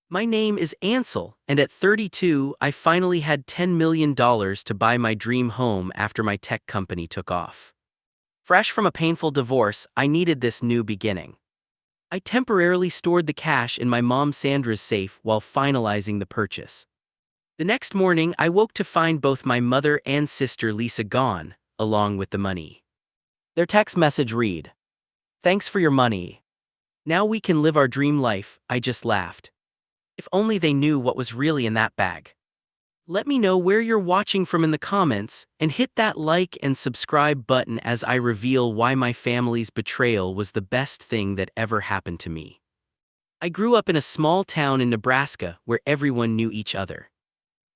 My name is Ansel, and at 32, I finally had $10 million to buy my dream home after my tech company took off. Fresh from a painful divorce, I needed this new beginning. I temporarily stored the cash in my mom Sandra's safe while finalizing the purchase. The next morning, I woke to find both my mother and sister Lisa gone, along with the money. Their text message read, "Thanks for your money. Now we can live our dream life." I just laughed. If only they knew what was really in that bag. Let me know where you're watching from in the comments, and hit that like and subscribe button as I reveal why my family's betrayal was the best thing that ever happened to me. I grew up in a small town in Nebraska where everyone knew each other.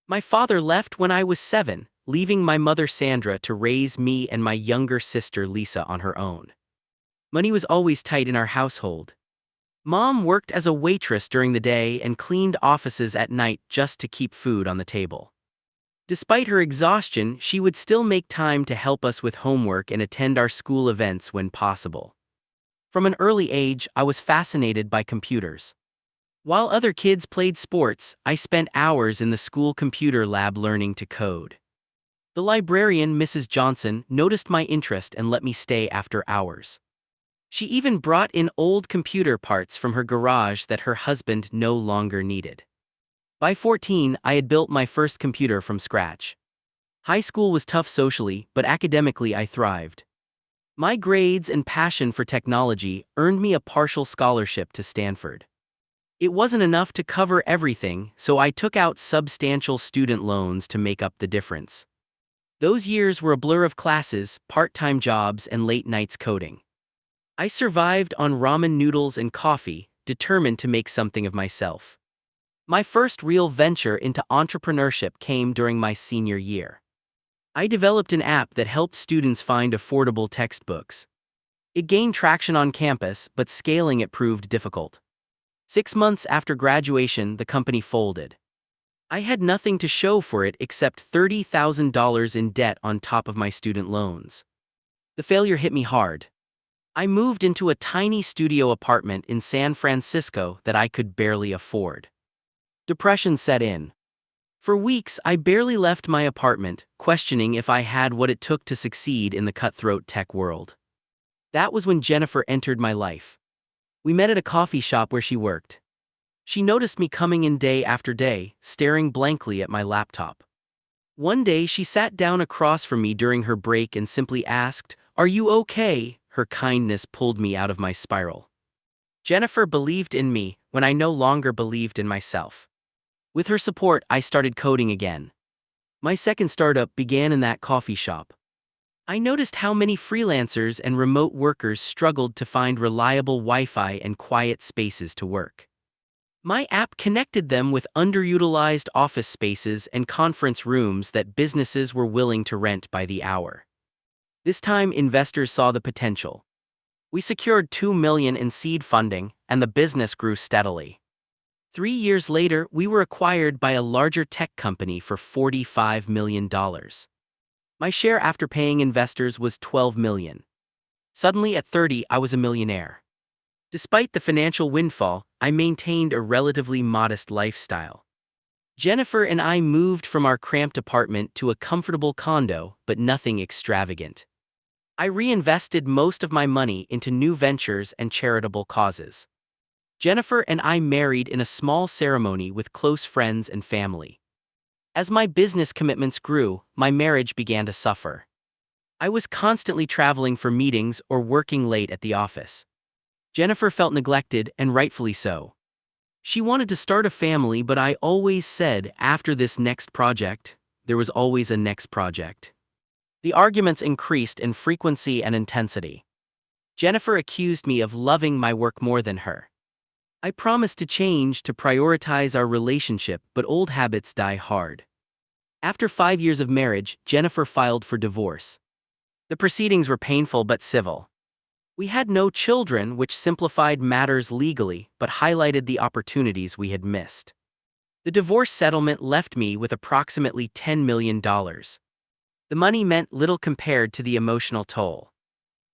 My father left when I was 7, leaving my mother Sandra to raise me and my younger sister Lisa on her own. Money was always tight in our household. Mom worked as a waitress during the day and cleaned offices at night just to keep food on the table. Despite her exhaustion, she would still make time to help us with homework and attend our school events when possible. From an early age, I was fascinated by computers. While other kids played sports, I spent hours in the school computer lab learning to code. The librarian, Mrs. Johnson, noticed my interest and let me stay after hours. She even brought in old computer parts from her garage that her husband no longer needed. By 14, I had built my first computer from scratch. High school was tough socially, but academically I thrived. My grades and passion for technology earned me a partial scholarship to Stanford. It wasn't enough to cover everything, so I took out substantial student loans to make up the difference. Those years were a blur of classes, part-time jobs, and late nights coding. I survived on ramen noodles and coffee, determined to make something of myself. My first real venture into entrepreneurship came during my senior year. I developed an app that helped students find affordable textbooks. It gained traction on campus, but scaling it proved difficult. 6 months after graduation, the company folded. I had nothing to show for it except $30,000 in debt on top of my student loans. The failure hit me hard. I moved into a tiny studio apartment in San Francisco that I could barely afford. Depression set in. For weeks, I barely left my apartment, questioning if I had what it took to succeed in the cutthroat tech world. That was when Jennifer entered my life. We met at a coffee shop where she worked. She noticed me coming in day after day, staring blankly at my laptop. One day, she sat down across from me during her break and simply asked, "Are you okay?" Her kindness pulled me out of my spiral. Jennifer believed in me when I no longer believed in myself. With her support, I started coding again. My second startup began in that coffee shop. I noticed how many freelancers and remote workers struggled to find reliable Wi-Fi and quiet spaces to work. My app connected them with underutilized office spaces and conference rooms that businesses were willing to rent by the hour. This time, investors saw the potential. We secured $2 million in seed funding, and the business grew steadily. 3 years later, we were acquired by a larger tech company for $45 million. My share after paying investors was $12 million. Suddenly, at 30, I was a millionaire. Despite the financial windfall, I maintained a relatively modest lifestyle. Jennifer and I moved from our cramped apartment to a comfortable condo, but nothing extravagant. I reinvested most of my money into new ventures and charitable causes. Jennifer and I married in a small ceremony with close friends and family. As my business commitments grew, my marriage began to suffer. I was constantly traveling for meetings or working late at the office. Jennifer felt neglected, and rightfully so. She wanted to start a family, but I always said, after this next project, there was always a next project. The arguments increased in frequency and intensity. Jennifer accused me of loving my work more than her. I promised to change to prioritize our relationship, but old habits die hard. After 5 years of marriage, Jennifer filed for divorce. The proceedings were painful but civil. We had no children, which simplified matters legally but highlighted the opportunities we had missed. The divorce settlement left me with approximately $10 million. The money meant little compared to the emotional toll.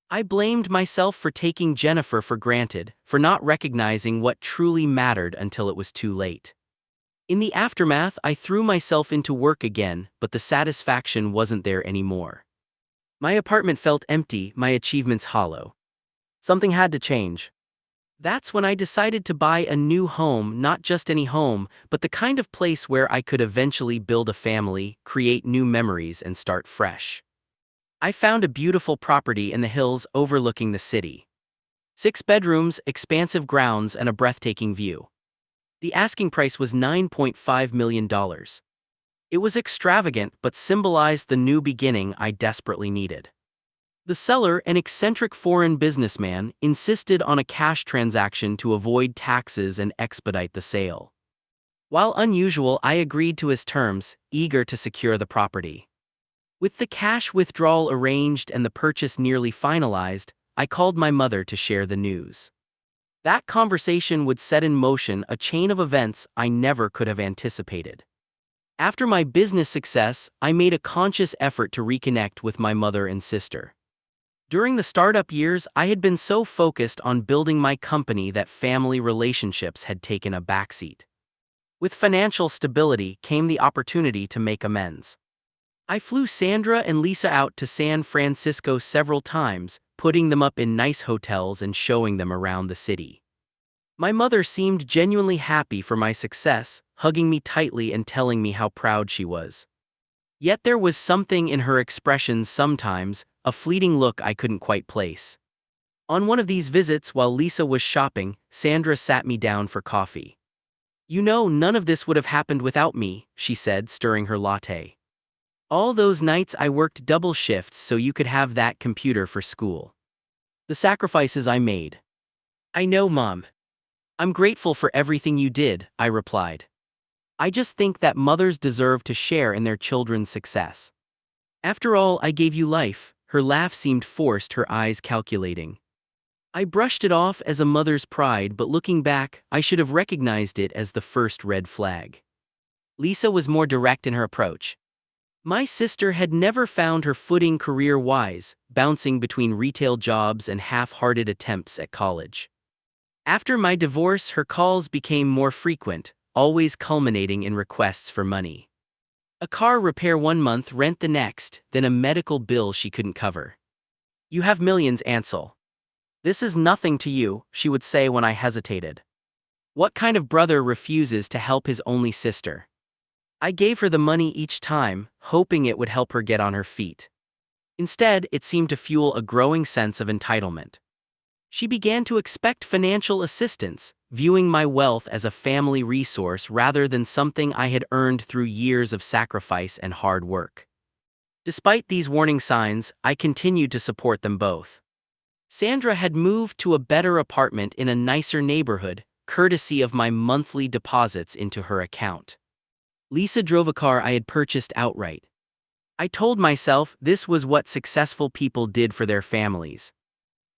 I blamed myself for taking Jennifer for granted, for not recognizing what truly mattered until it was too late. In the aftermath, I threw myself into work again, but the satisfaction wasn't there anymore. My apartment felt empty, my achievements hollow. Something had to change. That's when I decided to buy a new home, not just any home, but the kind of place where I could eventually build a family, create new memories, and start fresh. I found a beautiful property in the hills overlooking the city. 6 bedrooms, expansive grounds, and a breathtaking view. The asking price was $9.5 million. It was extravagant but symbolized the new beginning I desperately needed. The seller, an eccentric foreign businessman, insisted on a cash transaction to avoid taxes and expedite the sale. While unusual, I agreed to his terms, eager to secure the property. With the cash withdrawal arranged and the purchase nearly finalized, I called my mother to share the news. That conversation would set in motion a chain of events I never could have anticipated. After my business success, I made a conscious effort to reconnect with my mother and sister. During the startup years, I had been so focused on building my company that family relationships had taken a backseat. With financial stability came the opportunity to make amends. I flew Sandra and Lisa out to San Francisco several times, putting them up in nice hotels and showing them around the city. My mother seemed genuinely happy for my success, hugging me tightly and telling me how proud she was. Yet there was something in her expressions sometimes, a fleeting look I couldn't quite place. On one of these visits while Lisa was shopping, Sandra sat me down for coffee. "You know, none of this would have happened without me," she said, stirring her latte. "All those nights I worked double shifts so you could have that computer for school. The sacrifices I made." "I know, Mom. I'm grateful for everything you did," I replied. "I just think that mothers deserve to share in their children's success. After all, I gave you life." Her laugh seemed forced, her eyes calculating. I brushed it off as a mother's pride, but looking back, I should have recognized it as the first red flag. Lisa was more direct in her approach. My sister had never found her footing career-wise, bouncing between retail jobs and half-hearted attempts at college. After my divorce, her calls became more frequent, always culminating in requests for money. A car repair one month, rent the next, then a medical bill she couldn't cover. "You have millions, Ansel. This is nothing to you," she would say when I hesitated. What kind of brother refuses to help his only sister? I gave her the money each time, hoping it would help her get on her feet. Instead, it seemed to fuel a growing sense of entitlement. She began to expect financial assistance, viewing my wealth as a family resource rather than something I had earned through years of sacrifice and hard work. Despite these warning signs, I continued to support them both. Sandra had moved to a better apartment in a nicer neighborhood, courtesy of my monthly deposits into her account. Lisa drove a car I had purchased outright. I told myself this was what successful people did for their families.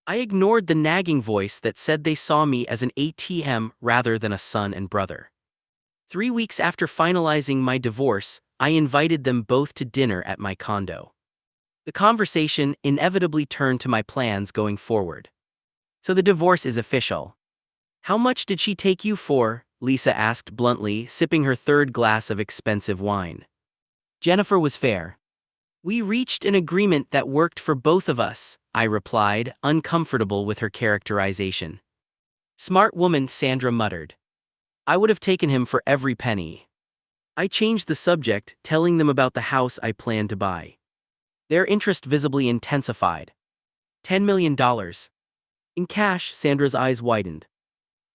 I ignored the nagging voice that said they saw me as an ATM rather than a son and brother. 3 weeks after finalizing my divorce, I invited them both to dinner at my condo. The conversation inevitably turned to my plans going forward. "So the divorce is official. How much did she take you for?" Lisa asked bluntly, sipping her third glass of expensive wine. Jennifer was fair. "We reached an agreement that worked for both of us," I replied, uncomfortable with her characterization. "Smart woman," Sandra muttered. "I would have taken him for every penny." I changed the subject, telling them about the house I planned to buy. Their interest visibly intensified. $10 million. In cash, Sandra's eyes widened.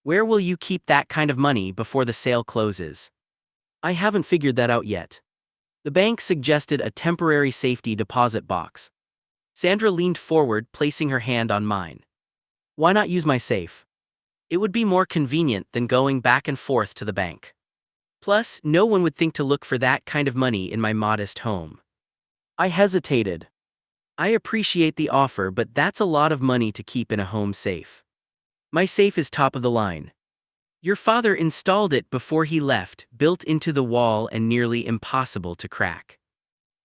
"Where will you keep that kind of money before the sale closes?" "I haven't figured that out yet." The bank suggested a temporary safety deposit box. Sandra leaned forward, placing her hand on mine. "Why not use my safe? It would be more convenient than going back and forth to the bank. Plus, no one would think to look for that kind of money in my modest home." I hesitated. "I appreciate the offer, but that's a lot of money to keep in a home safe. My safe is top of the line. Your father installed it before he left, built into the wall and nearly impossible to crack.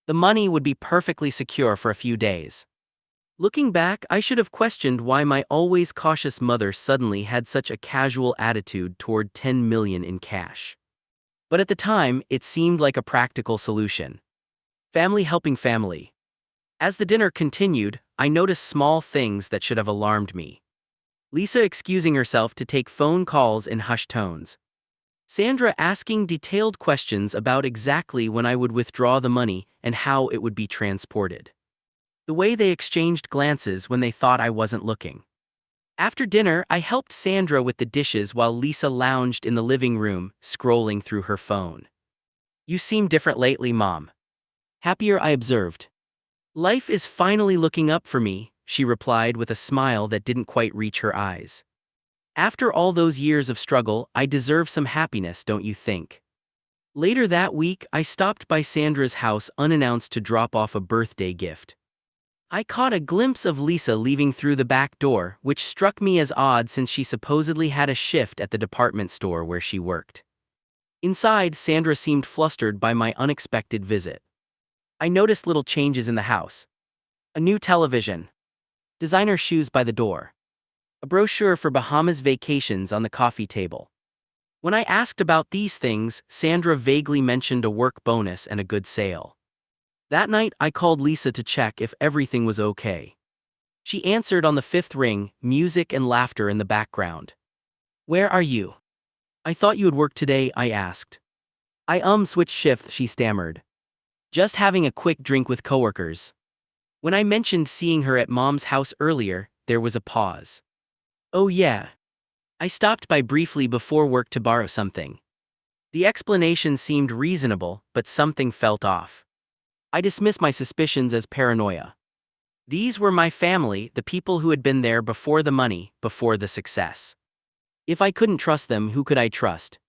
The money would be perfectly secure for a few days." Looking back, I should have questioned why my always cautious mother suddenly had such a casual attitude toward 10 million in cash. But at the time, it seemed like a practical solution. Family helping family. As the dinner continued, I noticed small things that should have alarmed me. Lisa excusing herself to take phone calls in hushed tones. Sandra asking detailed questions about exactly when I would withdraw the money and how it would be transported. The way they exchanged glances when they thought I wasn't looking. After dinner, I helped Sandra with the dishes while Lisa lounged in the living room, scrolling through her phone. "You seem different lately, Mom." "Happier," I observed. "Life is finally looking up for me," she replied with a smile that didn't quite reach her eyes. "After all those years of struggle, I deserve some happiness, don't you think?" Later that week, I stopped by Sandra's house unannounced to drop off a birthday gift. I caught a glimpse of Lisa leaving through the back door, which struck me as odd since she supposedly had a shift at the department store where she worked. Inside, Sandra seemed flustered by my unexpected visit. I noticed little changes in the house. A new television. Designer shoes by the door. A brochure for Bahamas vacations on the coffee table. When I asked about these things, Sandra vaguely mentioned a work bonus and a good sale. That night, I called Lisa to check if everything was okay. She answered on the fifth ring, music and laughter in the background. "Where are you?" "I thought you would work today," I asked. "I switched shifts," she stammered. "Just having a quick drink with coworkers." When I mentioned seeing her at Mom's house earlier, there was a pause. "Oh yeah. I stopped by briefly before work to borrow something." The explanation seemed reasonable, but something felt off. I dismissed my suspicions as paranoia. These were my family, the people who had been there before the money, before the success. If I couldn't trust them, who could I trust?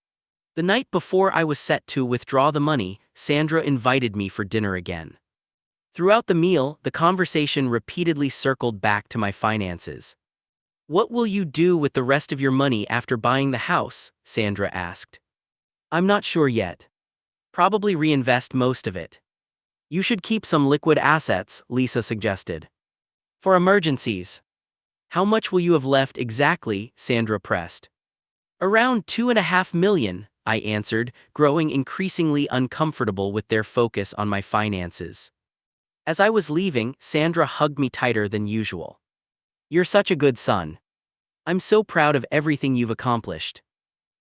The night before I was set to withdraw the money, Sandra invited me for dinner again. Throughout the meal, the conversation repeatedly circled back to my finances. "What will you do with the rest of your money after buying the house?" Sandra asked. "I'm not sure yet. Probably reinvest most of it." "You should keep some liquid assets," Lisa suggested. "For emergencies." "How much will you have left exactly?" Sandra pressed. "Around 2.5 million, I answered, growing increasingly uncomfortable with their focus on my finances. As I was leaving, Sandra hugged me tighter than usual. "You're such a good son. I'm so proud of everything you've accomplished."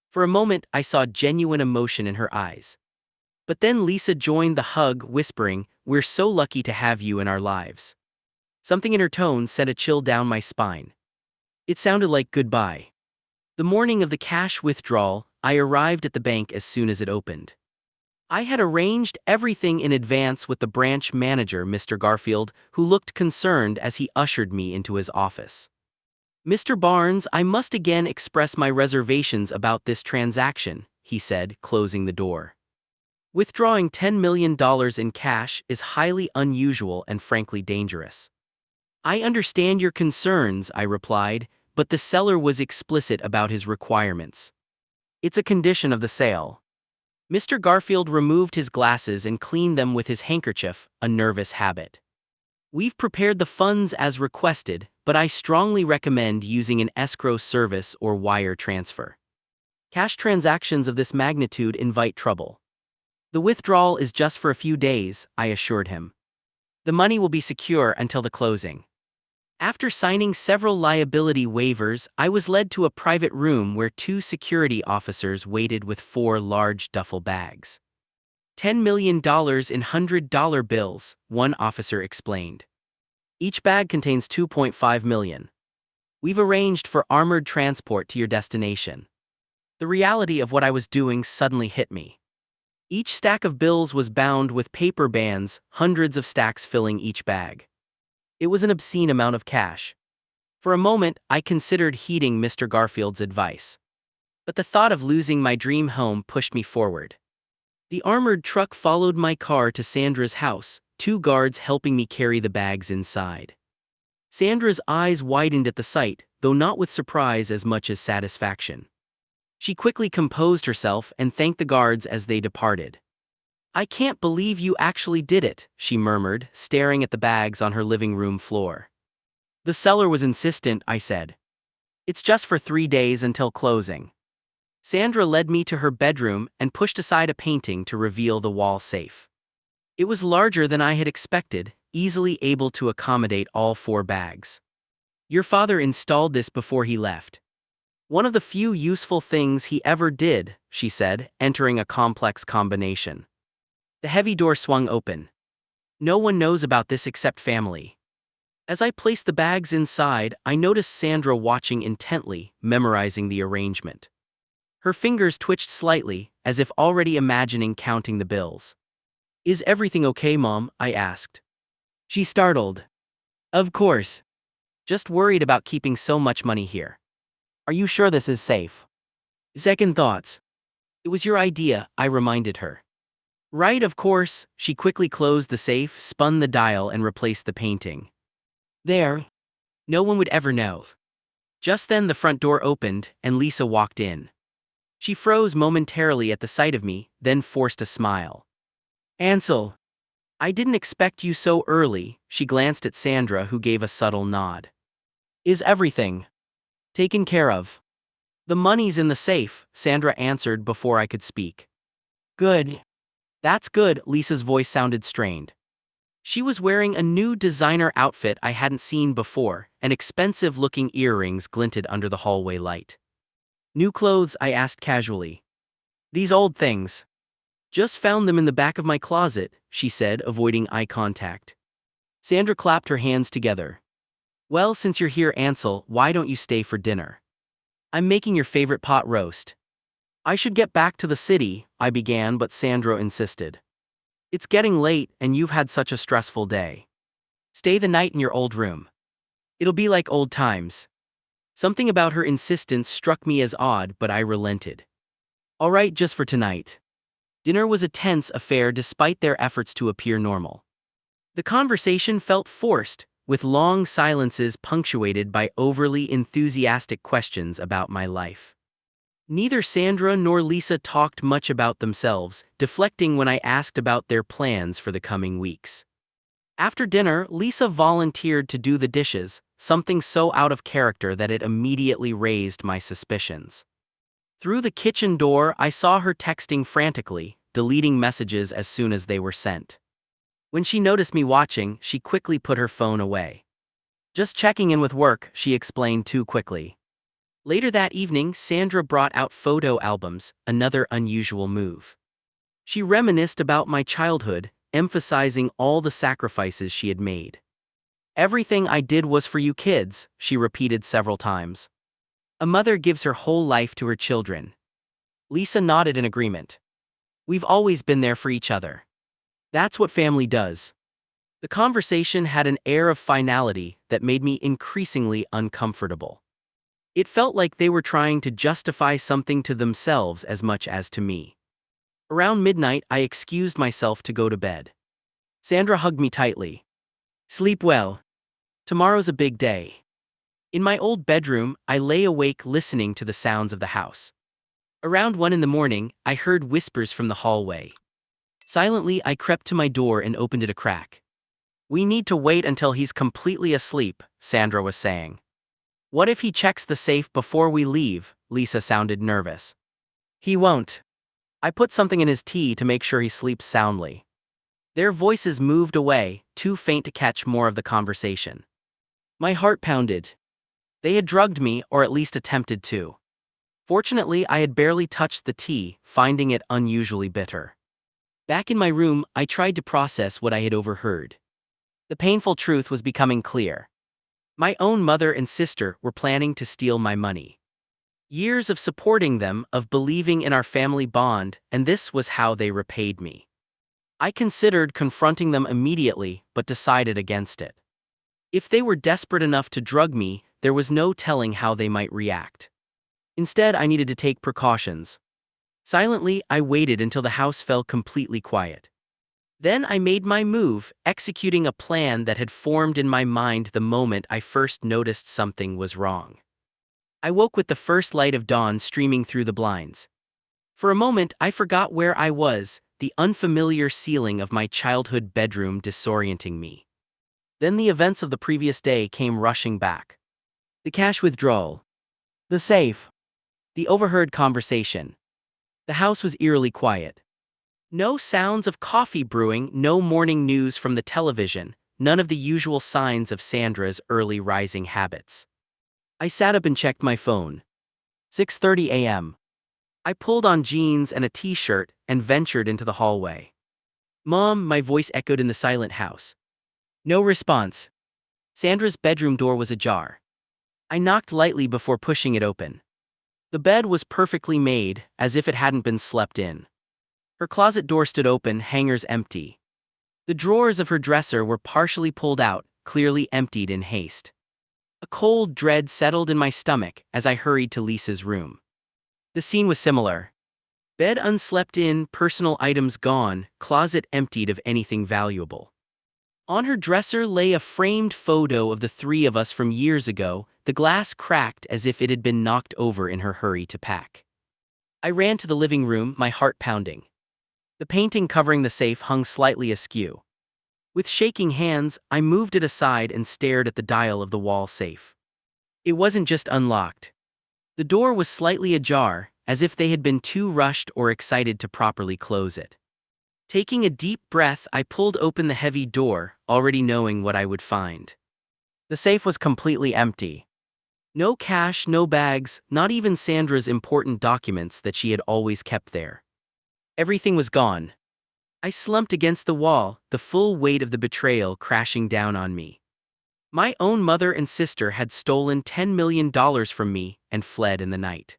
For a moment, I saw genuine emotion in her eyes. But then Lisa joined the hug, whispering, "We're so lucky to have you in our lives." Something in her tone sent a chill down my spine. It sounded like goodbye. The morning of the cash withdrawal, I arrived at the bank as soon as it opened. I had arranged everything in advance with the branch manager, Mr. Garfield, who looked concerned as he ushered me into his office. "Mr. Barnes, I must again express my reservations about this transaction," he said, closing the door. "Withdrawing $10 million in cash is highly unusual and frankly dangerous." "I understand your concerns," I replied, but the seller was explicit about his requirements. "It's a condition of the sale." Mr. Garfield removed his glasses and cleaned them with his handkerchief, a nervous habit. "We've prepared the funds as requested, but I strongly recommend using an escrow service or wire transfer. Cash transactions of this magnitude invite trouble." "The withdrawal is just for a few days," I assured him. "The money will be secure until the closing." After signing several liability waivers, I was led to a private room where two security officers waited with 4 large duffel bags. $10 million in $100 bills, one officer explained. "Each bag contains 2.5 million. We've arranged for armored transport to your destination." The reality of what I was doing suddenly hit me. Each stack of bills was bound with paper bands, hundreds of stacks filling each bag. It was an obscene amount of cash. For a moment, I considered heeding Mr. Garfield's advice. But the thought of losing my dream home pushed me forward. The armored truck followed my car to Sandra's house, 2 guards helping me carry the bags inside. Sandra's eyes widened at the sight, though not with surprise as much as satisfaction. She quickly composed herself and thanked the guards as they departed. "I can't believe you actually did it," she murmured, staring at the bags on her living room floor. The seller was insistent, I said. It's just for 3 days until closing. Sandra led me to her bedroom and pushed aside a painting to reveal the wall safe. It was larger than I had expected, easily able to accommodate all 4 bags. Your father installed this before he left. One of the few useful things he ever did, she said, entering a complex combination. The heavy door swung open. No one knows about this except family. As I placed the bags inside, I noticed Sandra watching intently, memorizing the arrangement. Her fingers twitched slightly, as if already imagining counting the bills. Is everything okay, Mom? I asked. She startled. Of course. Just worried about keeping so much money here. Are you sure this is safe? Second thoughts. It was your idea, I reminded her. Right, of course. She quickly closed the safe, spun the dial, and replaced the painting. There. No one would ever know. Just then the front door opened, and Lisa walked in. She froze momentarily at the sight of me, then forced a smile. Ansel. I didn't expect you so early, she glanced at Sandra, who gave a subtle nod. Is everything taken care of? The money's in the safe, Sandra answered before I could speak. Good. That's good, Lisa's voice sounded strained. She was wearing a new designer outfit I hadn't seen before, and expensive-looking earrings glinted under the hallway light. New clothes, I asked casually. These old things. Just found them in the back of my closet, she said, avoiding eye contact. Sandra clapped her hands together. Well, since you're here, Ansel, why don't you stay for dinner? I'm making your favorite pot roast. I should get back to the city, I began, but Sandra insisted. It's getting late, and you've had such a stressful day. Stay the night in your old room. It'll be like old times. Something about her insistence struck me as odd, but I relented. All right, just for tonight. Dinner was a tense affair despite their efforts to appear normal. The conversation felt forced, with long silences punctuated by overly enthusiastic questions about my life. Neither Sandra nor Lisa talked much about themselves, deflecting when I asked about their plans for the coming weeks. After dinner, Lisa volunteered to do the dishes, something so out of character that it immediately raised my suspicions. Through the kitchen door, I saw her texting frantically, deleting messages as soon as they were sent. When she noticed me watching, she quickly put her phone away. Just checking in with work, she explained too quickly. Later that evening, Sandra brought out photo albums, another unusual move. She reminisced about my childhood, emphasizing all the sacrifices she had made. Everything I did was for you kids, she repeated several times. A mother gives her whole life to her children. Lisa nodded in agreement. We've always been there for each other. That's what family does. The conversation had an air of finality that made me increasingly uncomfortable. It felt like they were trying to justify something to themselves as much as to me. Around midnight, I excused myself to go to bed. Sandra hugged me tightly. Sleep well. Tomorrow's a big day. In my old bedroom, I lay awake listening to the sounds of the house. Around 1 a.m, I heard whispers from the hallway. Silently, I crept to my door and opened it a crack. We need to wait until he's completely asleep, Sandra was saying. What if he checks the safe before we leave? Lisa sounded nervous. He won't. I put something in his tea to make sure he sleeps soundly. Their voices moved away, too faint to catch more of the conversation. My heart pounded. They had drugged me, or at least attempted to. Fortunately, I had barely touched the tea, finding it unusually bitter. Back in my room, I tried to process what I had overheard. The painful truth was becoming clear. My own mother and sister were planning to steal my money. Years of supporting them, of believing in our family bond, and this was how they repaid me. I considered confronting them immediately, but decided against it. If they were desperate enough to drug me, there was no telling how they might react. Instead, I needed to take precautions. Silently, I waited until the house fell completely quiet. Then I made my move, executing a plan that had formed in my mind the moment I first noticed something was wrong. I woke with the first light of dawn streaming through the blinds. For a moment, I forgot where I was, the unfamiliar ceiling of my childhood bedroom disorienting me. Then the events of the previous day came rushing back. The cash withdrawal. The safe. The overheard conversation. The house was eerily quiet. No sounds of coffee brewing, no morning news from the television, none of the usual signs of Sandra's early rising habits. I sat up and checked my phone. 6:30 a.m. I pulled on jeans and a t-shirt and ventured into the hallway. "Mom," my voice echoed in the silent house. No response. Sandra's bedroom door was ajar. I knocked lightly before pushing it open. The bed was perfectly made, as if it hadn't been slept in. Her closet door stood open, hangers empty. The drawers of her dresser were partially pulled out, clearly emptied in haste. A cold dread settled in my stomach as I hurried to Lisa's room. The scene was similar. Bed unslept in, personal items gone, closet emptied of anything valuable. On her dresser lay a framed photo of the three of us from years ago, the glass cracked as if it had been knocked over in her hurry to pack. I ran to the living room, my heart pounding. The painting covering the safe hung slightly askew. With shaking hands, I moved it aside and stared at the dial of the wall safe. It wasn't just unlocked. The door was slightly ajar, as if they had been too rushed or excited to properly close it. Taking a deep breath, I pulled open the heavy door, already knowing what I would find. The safe was completely empty. No cash, no bags, not even Sandra's important documents that she had always kept there. Everything was gone. I slumped against the wall, the full weight of the betrayal crashing down on me. My own mother and sister had stolen $10 million from me and fled in the night.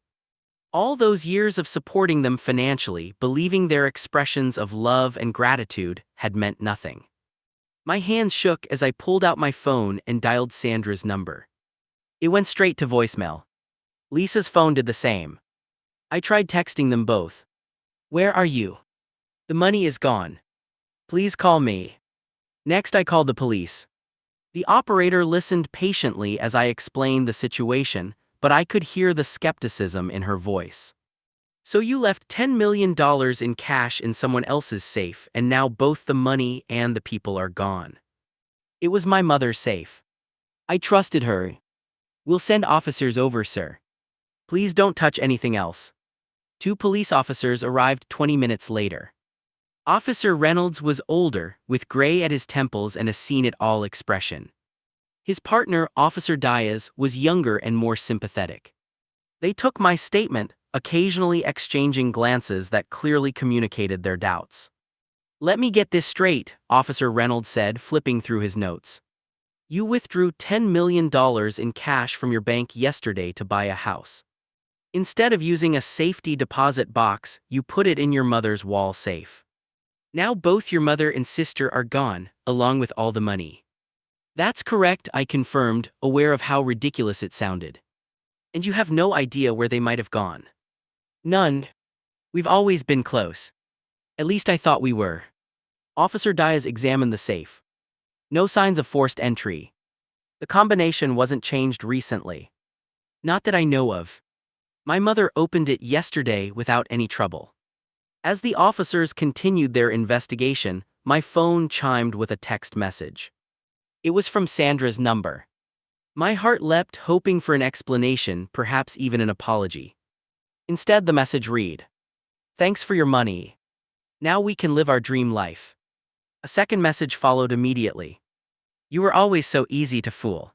All those years of supporting them financially, believing their expressions of love and gratitude, had meant nothing. My hands shook as I pulled out my phone and dialed Sandra's number. It went straight to voicemail. Lisa's phone did the same. I tried texting them both. "Where are you? The money is gone. Please call me." Next, I called the police. The operator listened patiently as I explained the situation, but I could hear the skepticism in her voice. "So you left $10 million in cash in someone else's safe, and now both the money and the people are gone." "It was my mother's safe. I trusted her." "We'll send officers over, sir. Please don't touch anything else." 2 police officers arrived 20 minutes later. Officer Reynolds was older, with gray at his temples and a seen-it-all expression. His partner, Officer Diaz, was younger and more sympathetic. They took my statement, occasionally exchanging glances that clearly communicated their doubts. "Let me get this straight," Officer Reynolds said, flipping through his notes. "You withdrew $10 million in cash from your bank yesterday to buy a house. Instead of using a safety deposit box, you put it in your mother's wall safe. Now both your mother and sister are gone, along with all the money." "That's correct," I confirmed, aware of how ridiculous it sounded. "And you have no idea where they might have gone?" "None. We've always been close. At least I thought we were." Officer Diaz examined the safe. No signs of forced entry. The combination wasn't changed recently. "Not that I know of. My mother opened it yesterday without any trouble." As the officers continued their investigation, my phone chimed with a text message. It was from Sandra's number. My heart leapt, hoping for an explanation, perhaps even an apology. Instead, the message read, "Thanks for your money. Now we can live our dream life." A second message followed immediately. "You were always so easy to fool.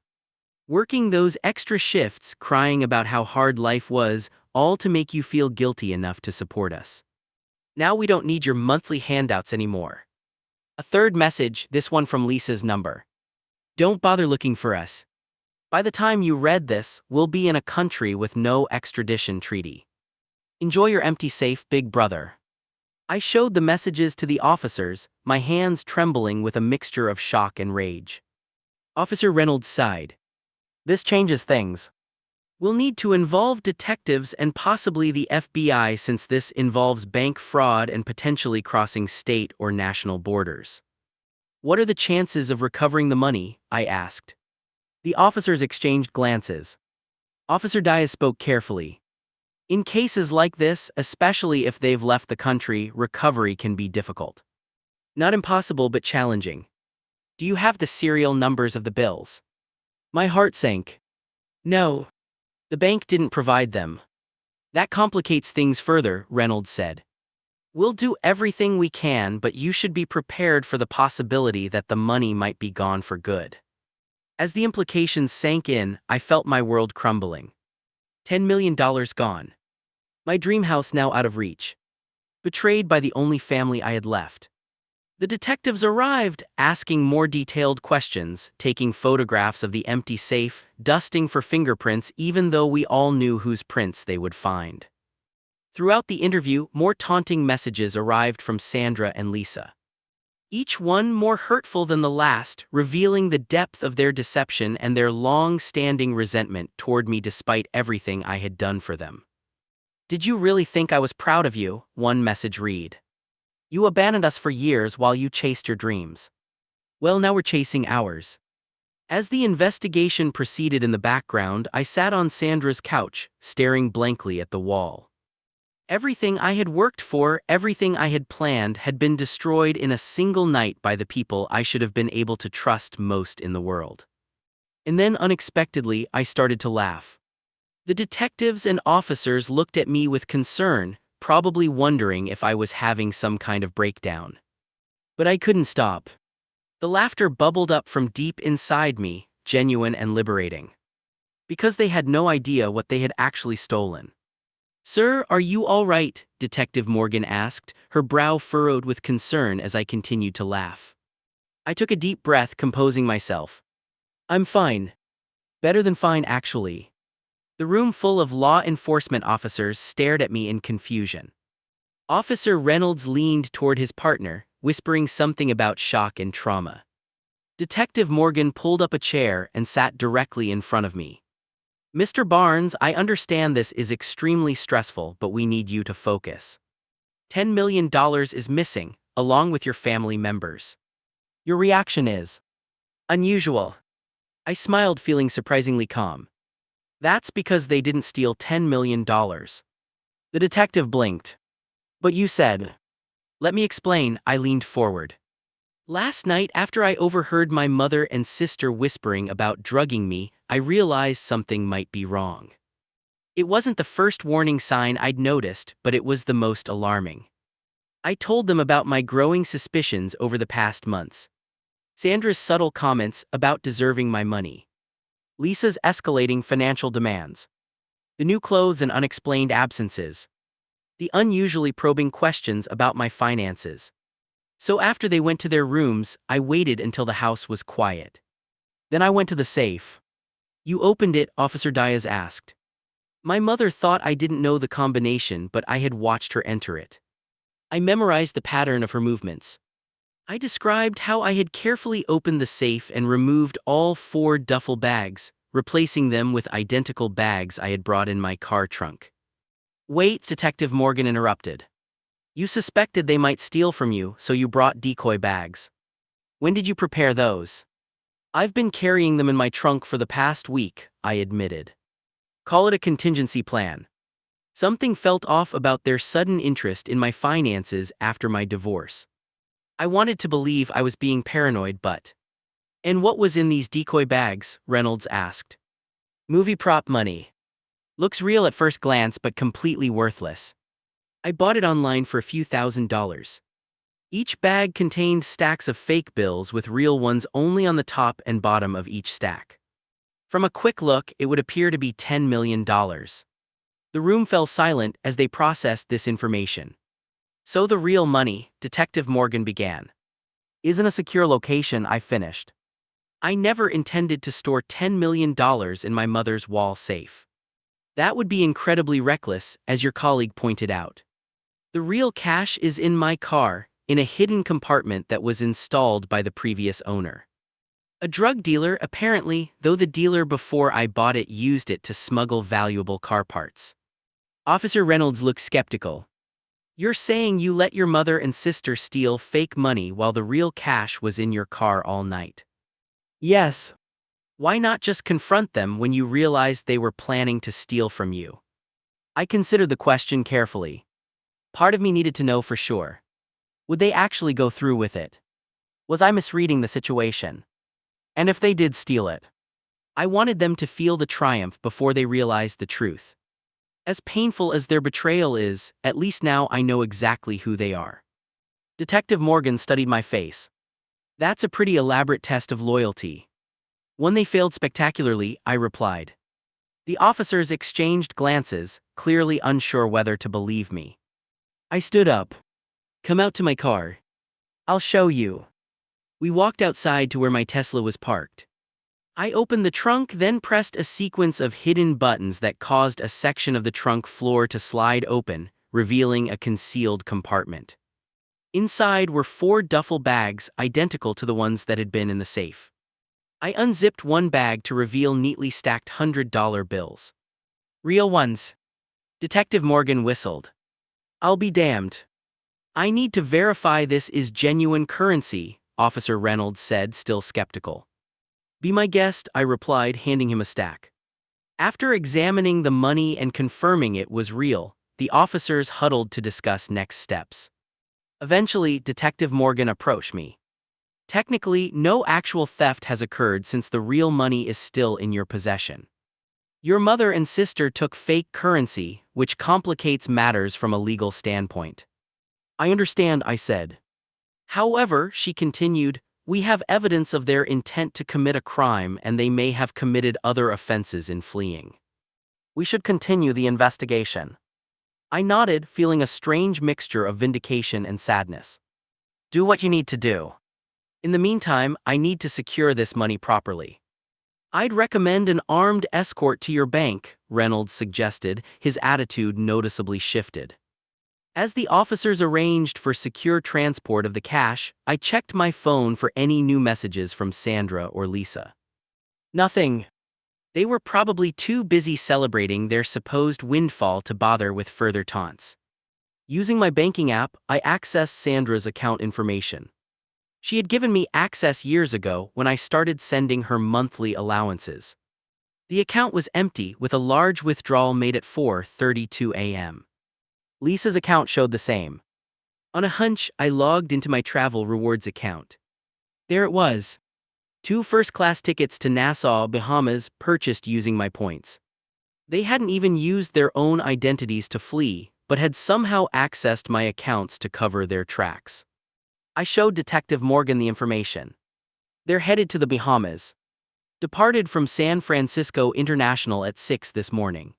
Working those extra shifts, crying about how hard life was, all to make you feel guilty enough to support us. Now we don't need your monthly handouts anymore." A third message, this one from Lisa's number. "Don't bother looking for us. By the time you read this, we'll be in a country with no extradition treaty. Enjoy your empty safe, big brother." I showed the messages to the officers, my hands trembling with a mixture of shock and rage. Officer Reynolds sighed. "This changes things. We'll need to involve detectives and possibly the FBI, since this involves bank fraud and potentially crossing state or national borders." "What are the chances of recovering the money?" I asked. The officers exchanged glances. Officer Diaz spoke carefully. "In cases like this, especially if they've left the country, recovery can be difficult. Not impossible, but challenging. Do you have the serial numbers of the bills? My heart sank. No. The bank didn't provide them. That complicates things further, Reynolds said. We'll do everything we can, but you should be prepared for the possibility that the money might be gone for good. As the implications sank in, I felt my world crumbling. $10 million gone. My dream house now out of reach. Betrayed by the only family I had left. The detectives arrived, asking more detailed questions, taking photographs of the empty safe, dusting for fingerprints even though we all knew whose prints they would find. Throughout the interview, more taunting messages arrived from Sandra and Lisa. Each one more hurtful than the last, revealing the depth of their deception and their long-standing resentment toward me despite everything I had done for them. Did you really think I was proud of you? One message read. You abandoned us for years while you chased your dreams. Well, now we're chasing ours. As the investigation proceeded in the background, I sat on Sandra's couch, staring blankly at the wall. Everything I had worked for, everything I had planned, had been destroyed in a single night by the people I should have been able to trust most in the world. And then unexpectedly, I started to laugh. The detectives and officers looked at me with concern, probably wondering if I was having some kind of breakdown. But I couldn't stop. The laughter bubbled up from deep inside me, genuine and liberating. Because they had no idea what they had actually stolen. Sir, are you all right? Detective Morgan asked, her brow furrowed with concern as I continued to laugh. I took a deep breath, composing myself. I'm fine. Better than fine, actually. The room full of law enforcement officers stared at me in confusion. Officer Reynolds leaned toward his partner, whispering something about shock and trauma. Detective Morgan pulled up a chair and sat directly in front of me. Mr. Barnes, I understand this is extremely stressful, but we need you to focus. $10 million is missing, along with your family members. Your reaction is unusual. I smiled, feeling surprisingly calm. That's because they didn't steal $10 million. The detective blinked. But you said. Let me explain, I leaned forward. Last night, after I overheard my mother and sister whispering about drugging me, I realized something might be wrong. It wasn't the first warning sign I'd noticed, but it was the most alarming. I told them about my growing suspicions over the past months. Sandra's subtle comments about deserving my money. Lisa's escalating financial demands. The new clothes and unexplained absences. The unusually probing questions about my finances. So after they went to their rooms, I waited until the house was quiet. Then I went to the safe. You opened it, Officer Diaz asked. My mother thought I didn't know the combination, but I had watched her enter it. I memorized the pattern of her movements. I described how I had carefully opened the safe and removed all 4 duffel bags, replacing them with identical bags I had brought in my car trunk. Wait, Detective Morgan interrupted. You suspected they might steal from you, so you brought decoy bags. When did you prepare those? I've been carrying them in my trunk for the past week, I admitted. Call it a contingency plan. Something felt off about their sudden interest in my finances after my divorce. I wanted to believe I was being paranoid, but... And what was in these decoy bags? Reynolds asked. Movie prop money. Looks real at first glance, but completely worthless. I bought it online for a few $1,000s. Each bag contained stacks of fake bills with real ones only on the top and bottom of each stack. From a quick look, it would appear to be $10 million. The room fell silent as they processed this information. So the real money, Detective Morgan began. Isn't a secure location, I finished. I never intended to store $10 million in my mother's wall safe. That would be incredibly reckless, as your colleague pointed out. The real cash is in my car, in a hidden compartment that was installed by the previous owner. A drug dealer, apparently, though the dealer before I bought it used it to smuggle valuable car parts. Officer Reynolds looked skeptical. You're saying you let your mother and sister steal fake money while the real cash was in your car all night? Yes. Why not just confront them when you realized they were planning to steal from you? I considered the question carefully. Part of me needed to know for sure. Would they actually go through with it? Was I misreading the situation? And if they did steal it, I wanted them to feel the triumph before they realized the truth. As painful as their betrayal is, at least now I know exactly who they are. Detective Morgan studied my face. That's a pretty elaborate test of loyalty. When they failed spectacularly, I replied. The officers exchanged glances, clearly unsure whether to believe me. I stood up. Come out to my car. I'll show you. We walked outside to where my Tesla was parked. I opened the trunk, then pressed a sequence of hidden buttons that caused a section of the trunk floor to slide open, revealing a concealed compartment. Inside were 4 duffel bags identical to the ones that had been in the safe. I unzipped one bag to reveal neatly stacked $100 bills. Real ones. Detective Morgan whistled. I'll be damned. I need to verify this is genuine currency, Officer Reynolds said, still skeptical. Be my guest, I replied, handing him a stack. After examining the money and confirming it was real, the officers huddled to discuss next steps. Eventually, Detective Morgan approached me. Technically, no actual theft has occurred since the real money is still in your possession. Your mother and sister took fake currency, which complicates matters from a legal standpoint. I understand, I said. However, she continued, we have evidence of their intent to commit a crime and they may have committed other offenses in fleeing. We should continue the investigation. I nodded, feeling a strange mixture of vindication and sadness. Do what you need to do. In the meantime, I need to secure this money properly. I'd recommend an armed escort to your bank, Reynolds suggested, his attitude noticeably shifted. As the officers arranged for secure transport of the cash, I checked my phone for any new messages from Sandra or Lisa. Nothing. They were probably too busy celebrating their supposed windfall to bother with further taunts. Using my banking app, I accessed Sandra's account information. She had given me access years ago when I started sending her monthly allowances. The account was empty, with a large withdrawal made at 4:32 a.m. Lisa's account showed the same. On a hunch, I logged into my travel rewards account. There it was. 2 first-class tickets to Nassau, Bahamas, purchased using my points. They hadn't even used their own identities to flee, but had somehow accessed my accounts to cover their tracks. I showed Detective Morgan the information. They're headed to the Bahamas. Departed from San Francisco International at 6 this morning.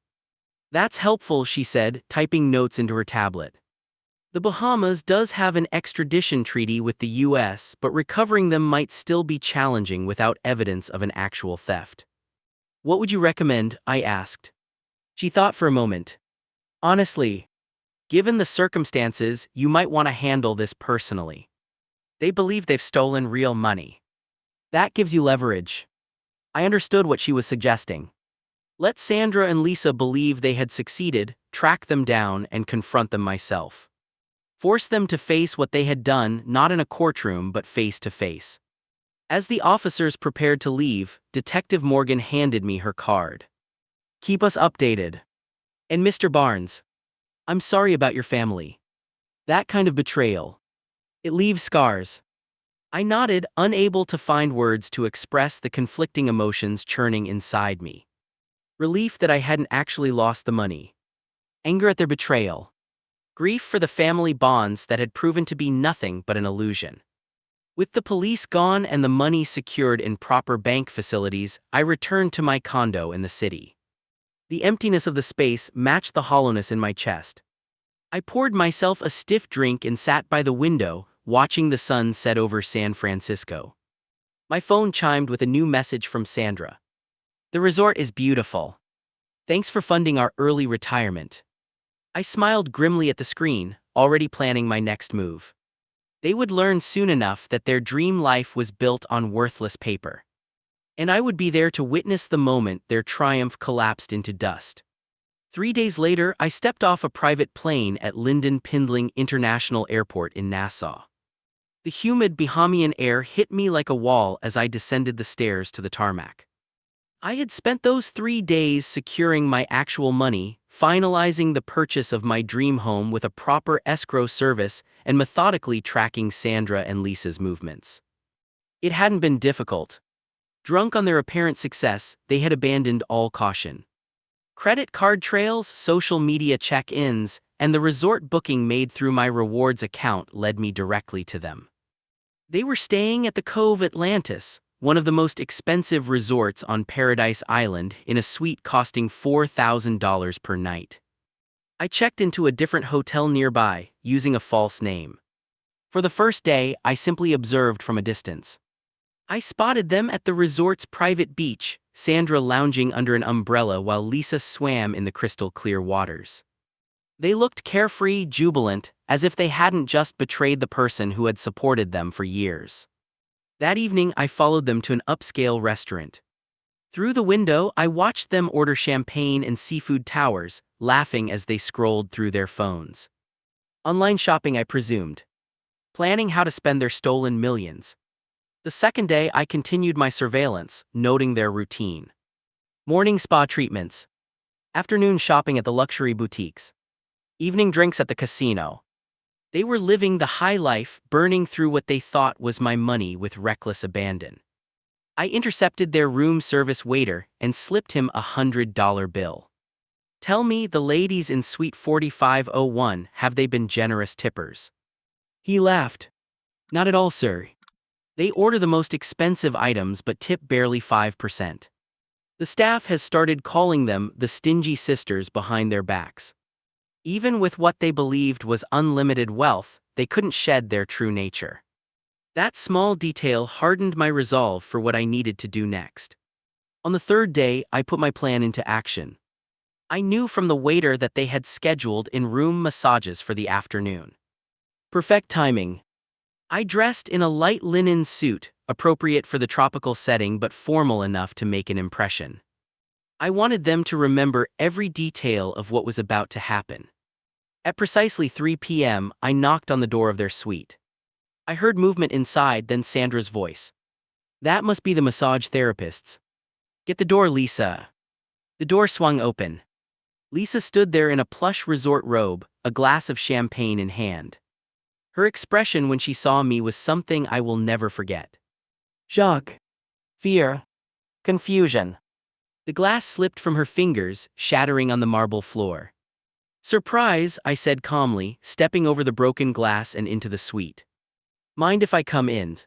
That's helpful, she said, typing notes into her tablet. The Bahamas does have an extradition treaty with the U.S., but recovering them might still be challenging without evidence of an actual theft. What would you recommend? I asked. She thought for a moment. Honestly, given the circumstances, you might want to handle this personally. They believe they've stolen real money. That gives you leverage. I understood what she was suggesting. Let Sandra and Lisa believe they had succeeded, track them down, and confront them myself. Force them to face what they had done, not in a courtroom but face to face. As the officers prepared to leave, Detective Morgan handed me her card. Keep us updated. And Mr. Barnes, I'm sorry about your family. That kind of betrayal. It leaves scars. I nodded, unable to find words to express the conflicting emotions churning inside me. Relief that I hadn't actually lost the money. Anger at their betrayal. Grief for the family bonds that had proven to be nothing but an illusion. With the police gone and the money secured in proper bank facilities, I returned to my condo in the city. The emptiness of the space matched the hollowness in my chest. I poured myself a stiff drink and sat by the window, watching the sun set over San Francisco. My phone chimed with a new message from Sandra. The resort is beautiful. Thanks for funding our early retirement. I smiled grimly at the screen, already planning my next move. They would learn soon enough that their dream life was built on worthless paper. And I would be there to witness the moment their triumph collapsed into dust. 3 days later, I stepped off a private plane at Lynden Pindling International Airport in Nassau. The humid Bahamian air hit me like a wall as I descended the stairs to the tarmac. I had spent those 3 days securing my actual money, finalizing the purchase of my dream home with a proper escrow service, and methodically tracking Sandra and Lisa's movements. It hadn't been difficult. Drunk on their apparent success, they had abandoned all caution. Credit card trails, social media check-ins, and the resort booking made through my rewards account led me directly to them. They were staying at the Cove Atlantis, one of the most expensive resorts on Paradise Island, in a suite costing $4,000 per night. I checked into a different hotel nearby, using a false name. For the first day, I simply observed from a distance. I spotted them at the resort's private beach, Sandra lounging under an umbrella while Lisa swam in the crystal-clear waters. They looked carefree, jubilant, as if they hadn't just betrayed the person who had supported them for years. That evening, I followed them to an upscale restaurant. Through the window, I watched them order champagne and seafood towers, laughing as they scrolled through their phones. Online shopping, I presumed. Planning how to spend their stolen millions. The second day, I continued my surveillance, noting their routine. Morning spa treatments. Afternoon shopping at the luxury boutiques. Evening drinks at the casino. They were living the high life, burning through what they thought was my money with reckless abandon. I intercepted their room service waiter and slipped him a $100 bill. Tell me, the ladies in Suite 4501, have they been generous tippers? He laughed. Not at all, sir. They order the most expensive items but tip barely 5%. The staff has started calling them the stingy sisters behind their backs. Even with what they believed was unlimited wealth, they couldn't shed their true nature. That small detail hardened my resolve for what I needed to do next. On the third day, I put my plan into action. I knew from the waiter that they had scheduled in-room massages for the afternoon. Perfect timing. I dressed in a light linen suit, appropriate for the tropical setting but formal enough to make an impression. I wanted them to remember every detail of what was about to happen. At precisely 3 p.m., I knocked on the door of their suite. I heard movement inside, then Sandra's voice. That must be the massage therapists. Get the door, Lisa. The door swung open. Lisa stood there in a plush resort robe, a glass of champagne in hand. Her expression when she saw me was something I will never forget. Shock. Fear. Confusion. The glass slipped from her fingers, shattering on the marble floor. Surprise, I said calmly, stepping over the broken glass and into the suite. Mind if I come in?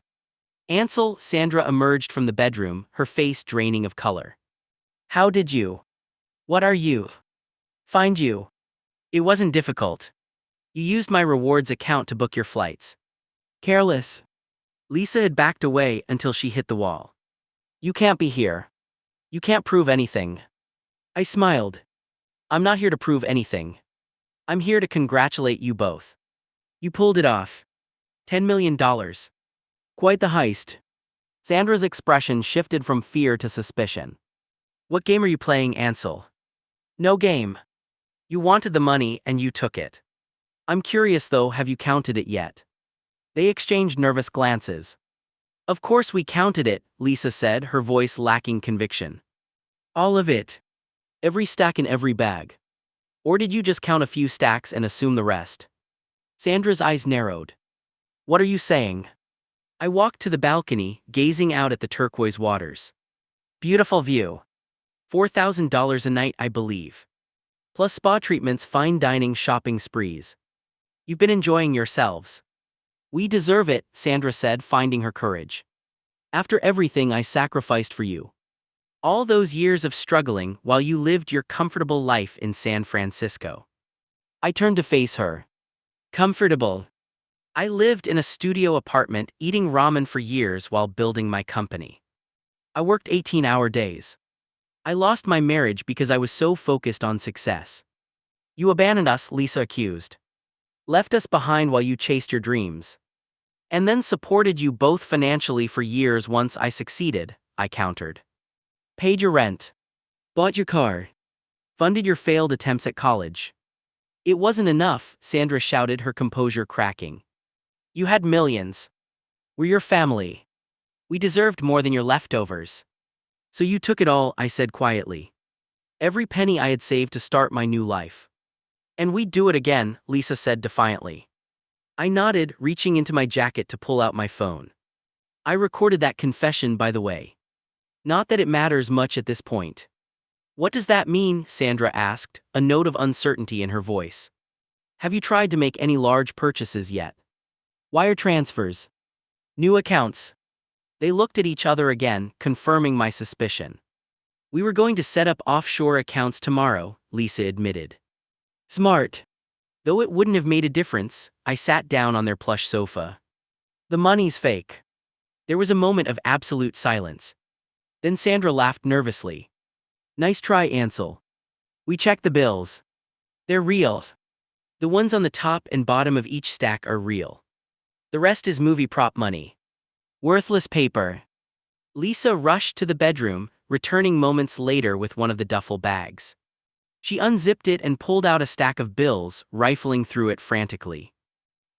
Ansel, Sandra emerged from the bedroom, her face draining of color. How did you? What are you? Find you. It wasn't difficult. You used my rewards account to book your flights. Careless. Lisa had backed away until she hit the wall. You can't be here. You can't prove anything. I smiled. I'm not here to prove anything. I'm here to congratulate you both. You pulled it off. $10 million. Quite the heist. Sandra's expression shifted from fear to suspicion. What game are you playing, Ansel? No game. You wanted the money and you took it. I'm curious though, have you counted it yet? They exchanged nervous glances. Of course we counted it, Lisa said, her voice lacking conviction. All of it. Every stack in every bag. Or did you just count a few stacks and assume the rest? Sandra's eyes narrowed. What are you saying? I walked to the balcony, gazing out at the turquoise waters. Beautiful view. $4,000 a night, I believe. Plus spa treatments, fine dining, shopping sprees. You've been enjoying yourselves. We deserve it, Sandra said, finding her courage. After everything I sacrificed for you. All those years of struggling while you lived your comfortable life in San Francisco. I turned to face her. Comfortable. I lived in a studio apartment eating ramen for years while building my company. I worked 18-hour days. I lost my marriage because I was so focused on success. You abandoned us, Lisa accused. Left us behind while you chased your dreams. And then supported you both financially for years once I succeeded, I countered. Paid your rent. Bought your car. Funded your failed attempts at college. It wasn't enough, Sandra shouted, her composure cracking. You had millions. We're your family. We deserved more than your leftovers. So you took it all, I said quietly. Every penny I had saved to start my new life. And we'd do it again, Lisa said defiantly. I nodded, reaching into my jacket to pull out my phone. I recorded that confession, by the way. Not that it matters much at this point. What does that mean? Sandra asked, a note of uncertainty in her voice. Have you tried to make any large purchases yet? Wire transfers? New accounts? They looked at each other again, confirming my suspicion. We were going to set up offshore accounts tomorrow, Lisa admitted. Smart. Though it wouldn't have made a difference, I sat down on their plush sofa. The money's fake. There was a moment of absolute silence. Then Sandra laughed nervously. Nice try, Ansel. We checked the bills. They're real. The ones on the top and bottom of each stack are real. The rest is movie prop money. Worthless paper. Lisa rushed to the bedroom, returning moments later with one of the duffel bags. She unzipped it and pulled out a stack of bills, rifling through it frantically.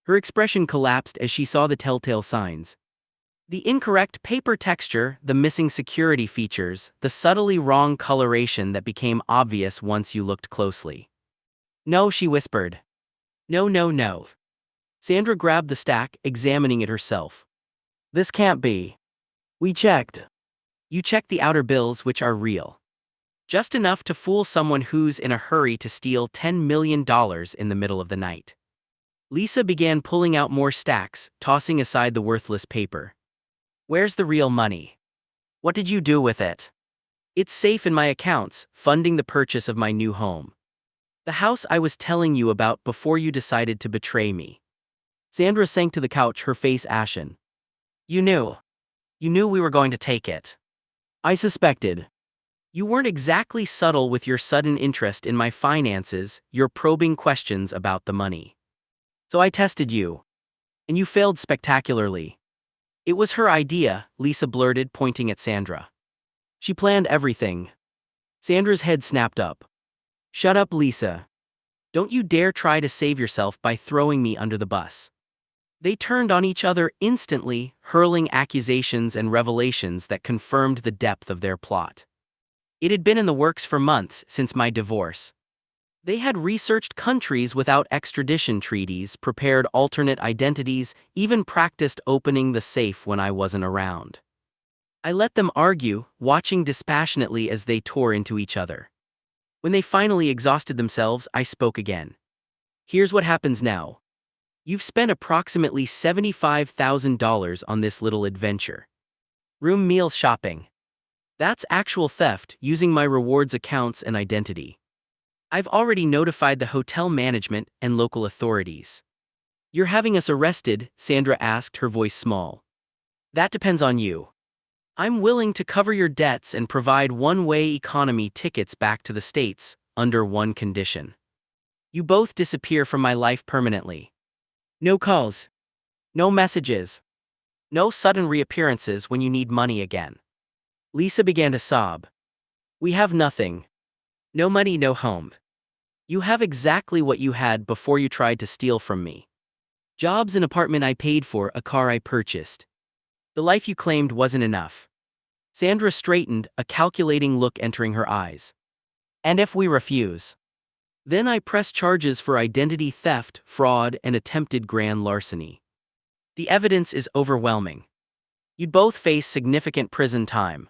Her expression collapsed as she saw the telltale signs. The incorrect paper texture, the missing security features, the subtly wrong coloration that became obvious once you looked closely. No, she whispered. No, no, no. Sandra grabbed the stack, examining it herself. This can't be. We checked. You checked the outer bills, which are real. Just enough to fool someone who's in a hurry to steal $10 million in the middle of the night. Lisa began pulling out more stacks, tossing aside the worthless paper. Where's the real money? What did you do with it? It's safe in my accounts, funding the purchase of my new home. The house I was telling you about before you decided to betray me. Sandra sank to the couch, her face ashen. You knew. You knew we were going to take it. I suspected. You weren't exactly subtle with your sudden interest in my finances, your probing questions about the money. So I tested you. And you failed spectacularly. It was her idea, Lisa blurted, pointing at Sandra. She planned everything. Sandra's head snapped up. Shut up, Lisa. Don't you dare try to save yourself by throwing me under the bus. They turned on each other instantly, hurling accusations and revelations that confirmed the depth of their plot. It had been in the works for months since my divorce. They had researched countries without extradition treaties, prepared alternate identities, even practiced opening the safe when I wasn't around. I let them argue, watching dispassionately as they tore into each other. When they finally exhausted themselves, I spoke again. Here's what happens now. You've spent approximately $75,000 on this little adventure. Room, meals, shopping. That's actual theft, using my rewards accounts and identity. I've already notified the hotel management and local authorities. You're having us arrested, Sandra asked, her voice small. That depends on you. I'm willing to cover your debts and provide one-way economy tickets back to the States, under one condition. You both disappear from my life permanently. No calls. No messages. No sudden reappearances when you need money again. Lisa began to sob. We have nothing. No money, no home. You have exactly what you had before you tried to steal from me. Jobs, an apartment I paid for, a car I purchased. The life you claimed wasn't enough. Sandra straightened, a calculating look entering her eyes. And if we refuse? Then I press charges for identity theft, fraud, and attempted grand larceny. The evidence is overwhelming. You'd both face significant prison time.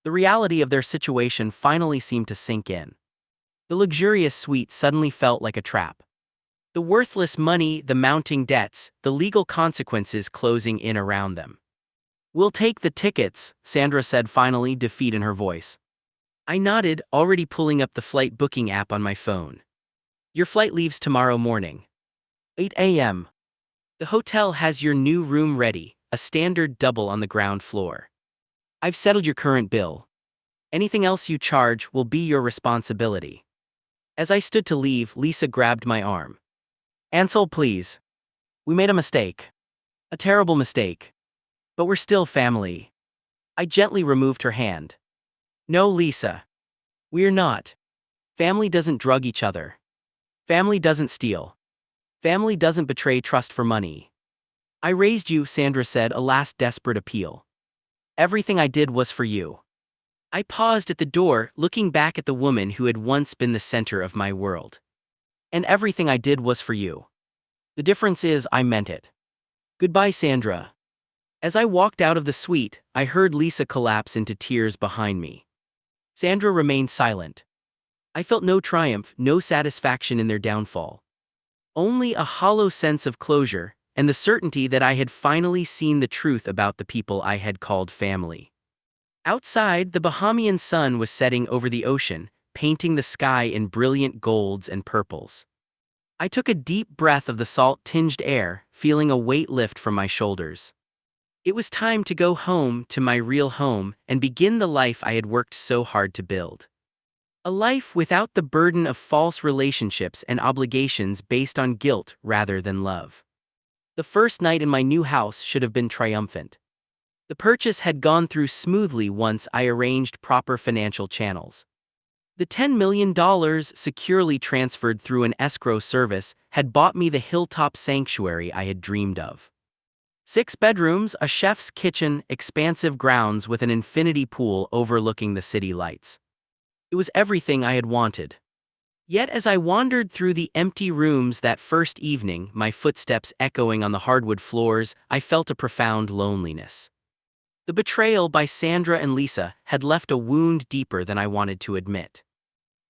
The reality of their situation finally seemed to sink in. The luxurious suite suddenly felt like a trap. The worthless money, the mounting debts, the legal consequences closing in around them. We'll take the tickets, Sandra said finally, defeat in her voice. I nodded, already pulling up the flight booking app on my phone. Your flight leaves tomorrow morning. 8 a.m. The hotel has your new room ready, a standard double on the ground floor. I've settled your current bill. Anything else you charge will be your responsibility. As I stood to leave, Lisa grabbed my arm. Ansel, please. We made a mistake. A terrible mistake. But we're still family. I gently removed her hand. No, Lisa. We're not. Family doesn't drug each other. Family doesn't steal. Family doesn't betray trust for money. I raised you, Sandra said, a last desperate appeal. Everything I did was for you. I paused at the door, looking back at the woman who had once been the center of my world. And everything I did was for you. The difference is I meant it. Goodbye, Sandra. As I walked out of the suite, I heard Lisa collapse into tears behind me. Sandra remained silent. I felt no triumph, no satisfaction in their downfall. Only a hollow sense of closure, and the certainty that I had finally seen the truth about the people I had called family. Outside, the Bahamian sun was setting over the ocean, painting the sky in brilliant golds and purples. I took a deep breath of the salt-tinged air, feeling a weight lift from my shoulders. It was time to go home, to my real home, and begin the life I had worked so hard to build. A life without the burden of false relationships and obligations based on guilt rather than love. The first night in my new house should have been triumphant. The purchase had gone through smoothly once I arranged proper financial channels. The $10 million securely transferred through an escrow service had bought me the hilltop sanctuary I had dreamed of. 6 bedrooms, a chef's kitchen, expansive grounds with an infinity pool overlooking the city lights. It was everything I had wanted. Yet as I wandered through the empty rooms that first evening, my footsteps echoing on the hardwood floors, I felt a profound loneliness. The betrayal by Sandra and Lisa had left a wound deeper than I wanted to admit.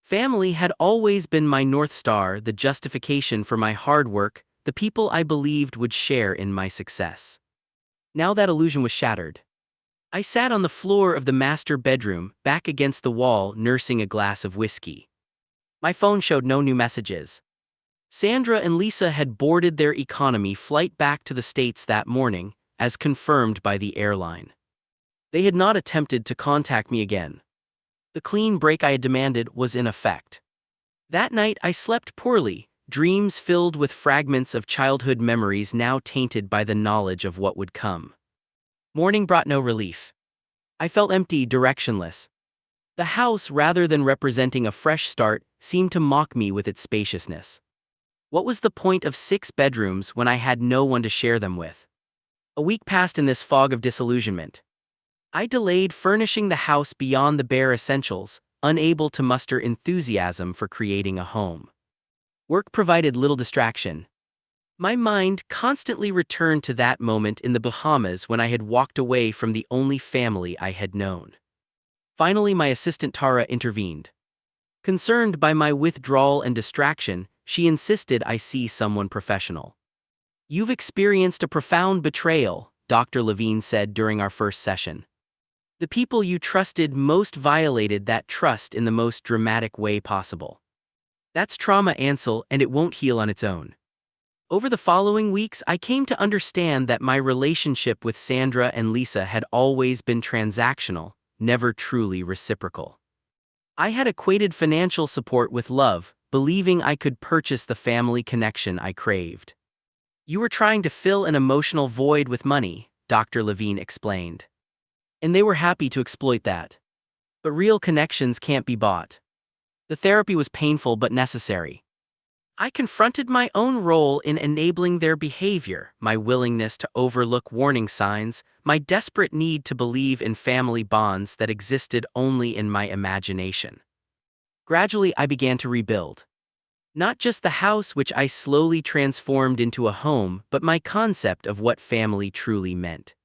Family had always been my North Star, the justification for my hard work, the people I believed would share in my success. Now that illusion was shattered. I sat on the floor of the master bedroom, back against the wall, nursing a glass of whiskey. My phone showed no new messages. Sandra and Lisa had boarded their economy flight back to the States that morning, as confirmed by the airline. They had not attempted to contact me again. The clean break I had demanded was in effect. That night I slept poorly, dreams filled with fragments of childhood memories now tainted by the knowledge of what would come. Morning brought no relief. I felt empty, directionless. The house, rather than representing a fresh start, seemed to mock me with its spaciousness. What was the point of 6 bedrooms when I had no one to share them with? A week passed in this fog of disillusionment. I delayed furnishing the house beyond the bare essentials, unable to muster enthusiasm for creating a home. Work provided little distraction. My mind constantly returned to that moment in the Bahamas when I had walked away from the only family I had known. Finally, my assistant Tara intervened. Concerned by my withdrawal and distraction, she insisted I see someone professional. "You've experienced a profound betrayal," Dr. Levine said during our first session. "The people you trusted most violated that trust in the most dramatic way possible. That's trauma, Ansel, and it won't heal on its own." Over the following weeks, I came to understand that my relationship with Sandra and Lisa had always been transactional, never truly reciprocal. I had equated financial support with love, believing I could purchase the family connection I craved. "You were trying to fill an emotional void with money," Dr. Levine explained. "And they were happy to exploit that. But real connections can't be bought." The therapy was painful but necessary. I confronted my own role in enabling their behavior, my willingness to overlook warning signs, my desperate need to believe in family bonds that existed only in my imagination. Gradually, I began to rebuild. Not just the house which I slowly transformed into a home, but my concept of what family truly meant.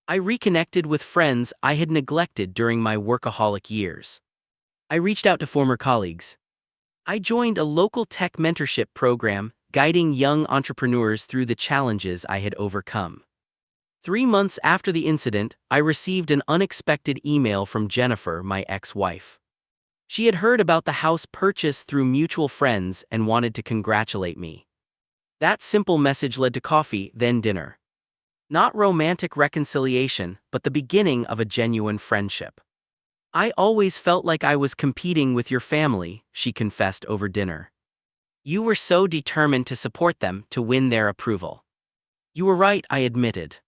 I reconnected with friends I had neglected during my workaholic years. I reached out to former colleagues. I joined a local tech mentorship program, guiding young entrepreneurs through the challenges I had overcome. 3 months after the incident, I received an unexpected email from Jennifer, my ex-wife. She had heard about the house purchase through mutual friends and wanted to congratulate me. That simple message led to coffee, then dinner. Not romantic reconciliation, but the beginning of a genuine friendship. "I always felt like I was competing with your family," she confessed over dinner. "You were so determined to support them, to win their approval." "You were right," I admitted.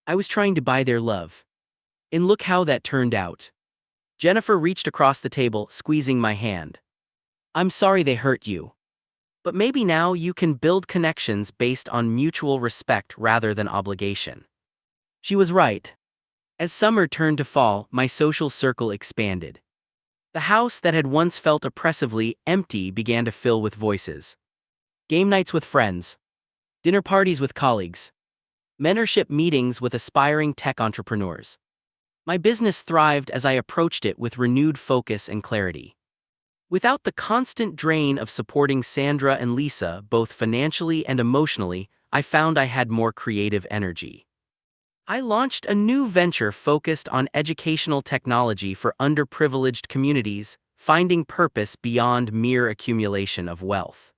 "I was trying to buy their love. And look how that turned out." Jennifer reached across the table, squeezing my hand. "I'm sorry they hurt you. But maybe now you can build connections based on mutual respect rather than obligation." She was right. As summer turned to fall, my social circle expanded. The house that had once felt oppressively empty began to fill with voices. Game nights with friends. Dinner parties with colleagues. mentorship meetings with aspiring tech entrepreneurs. My business thrived as I approached it with renewed focus and clarity. Without the constant drain of supporting Sandra and Lisa, both financially and emotionally, I found I had more creative energy. I launched a new venture focused on educational technology for underprivileged communities, finding purpose beyond mere accumulation of wealth.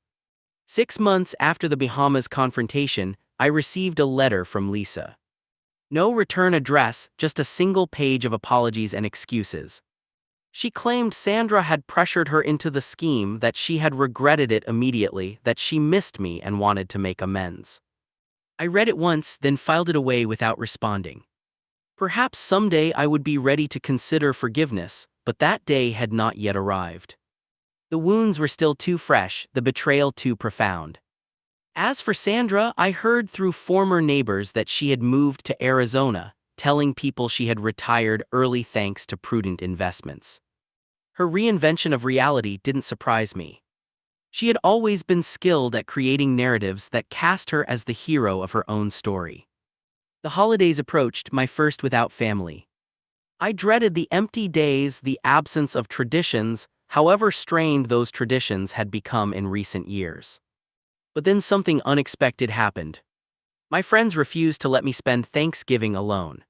6 months after the Bahamas confrontation, I received a letter from Lisa. No return address, just a single page of apologies and excuses. She claimed Sandra had pressured her into the scheme, that she had regretted it immediately, that she missed me and wanted to make amends. I read it once, then filed it away without responding. Perhaps someday I would be ready to consider forgiveness, but that day had not yet arrived. The wounds were still too fresh, the betrayal too profound. As for Sandra, I heard through former neighbors that she had moved to Arizona, telling people she had retired early thanks to prudent investments. Her reinvention of reality didn't surprise me. She had always been skilled at creating narratives that cast her as the hero of her own story. The holidays approached, my first without family. I dreaded the empty days, the absence of traditions, however strained those traditions had become in recent years. But then something unexpected happened. My friends refused to let me spend Thanksgiving alone.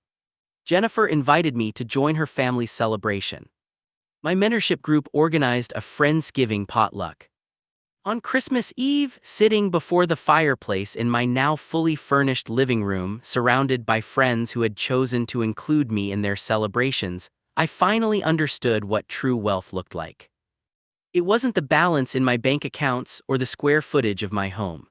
Jennifer invited me to join her family's celebration. My mentorship group organized a Friendsgiving potluck. On Christmas Eve, sitting before the fireplace in my now fully furnished living room, surrounded by friends who had chosen to include me in their celebrations, I finally understood what true wealth looked like. It wasn't the balance in my bank accounts or the square footage of my home.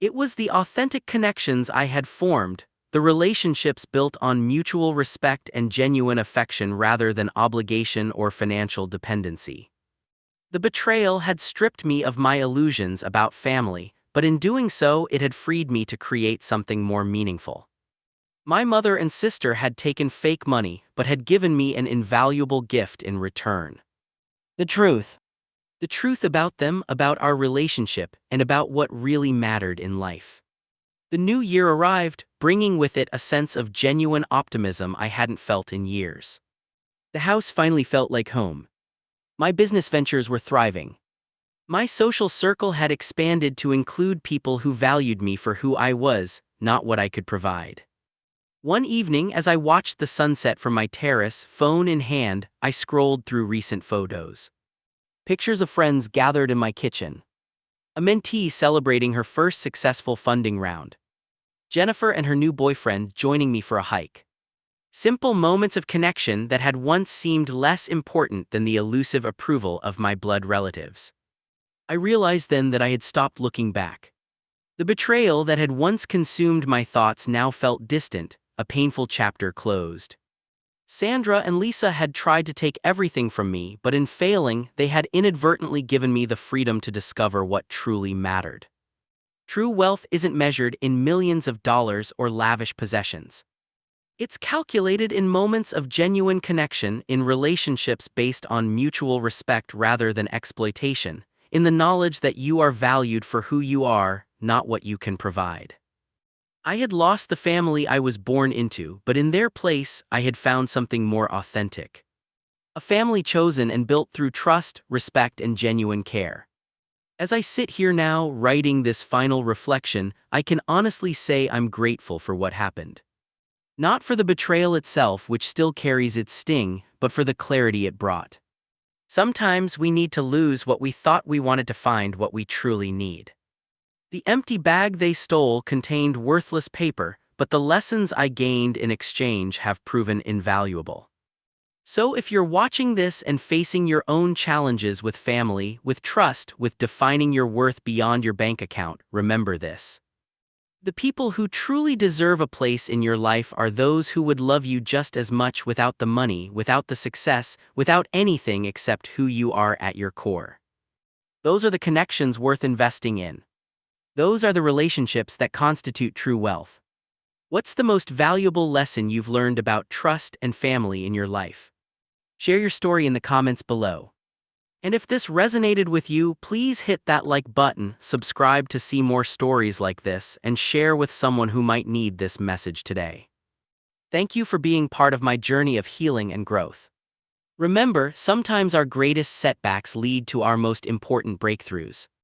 It was the authentic connections I had formed, the relationships built on mutual respect and genuine affection rather than obligation or financial dependency. The betrayal had stripped me of my illusions about family, but in doing so, it had freed me to create something more meaningful. My mother and sister had taken fake money, but had given me an invaluable gift in return. The truth. The truth about them, about our relationship, and about what really mattered in life. The new year arrived, bringing with it a sense of genuine optimism I hadn't felt in years. The house finally felt like home. My business ventures were thriving. My social circle had expanded to include people who valued me for who I was, not what I could provide. One evening, as I watched the sunset from my terrace, phone in hand, I scrolled through recent photos. Pictures of friends gathered in my kitchen. A mentee celebrating her first successful funding round. Jennifer and her new boyfriend joining me for a hike. Simple moments of connection that had once seemed less important than the elusive approval of my blood relatives. I realized then that I had stopped looking back. The betrayal that had once consumed my thoughts now felt distant, a painful chapter closed. Sandra and Lisa had tried to take everything from me, but in failing, they had inadvertently given me the freedom to discover what truly mattered. True wealth isn't measured in millions of dollars or lavish possessions. It's calculated in moments of genuine connection, in relationships based on mutual respect rather than exploitation, in the knowledge that you are valued for who you are, not what you can provide. I had lost the family I was born into, but in their place, I had found something more authentic. A family chosen and built through trust, respect, and genuine care. As I sit here now, writing this final reflection, I can honestly say I'm grateful for what happened. Not for the betrayal itself, which still carries its sting, but for the clarity it brought. Sometimes we need to lose what we thought we wanted to find what we truly need. The empty bag they stole contained worthless paper, but the lessons I gained in exchange have proven invaluable. So if you're watching this and facing your own challenges with family, with trust, with defining your worth beyond your bank account, remember this. The people who truly deserve a place in your life are those who would love you just as much without the money, without the success, without anything except who you are at your core. Those are the connections worth investing in. Those are the relationships that constitute true wealth. What's the most valuable lesson you've learned about trust and family in your life? Share your story in the comments below. And if this resonated with you, please hit that like button, subscribe to see more stories like this, and share with someone who might need this message today. Thank you for being part of my journey of healing and growth. Remember, sometimes our greatest setbacks lead to our most important breakthroughs.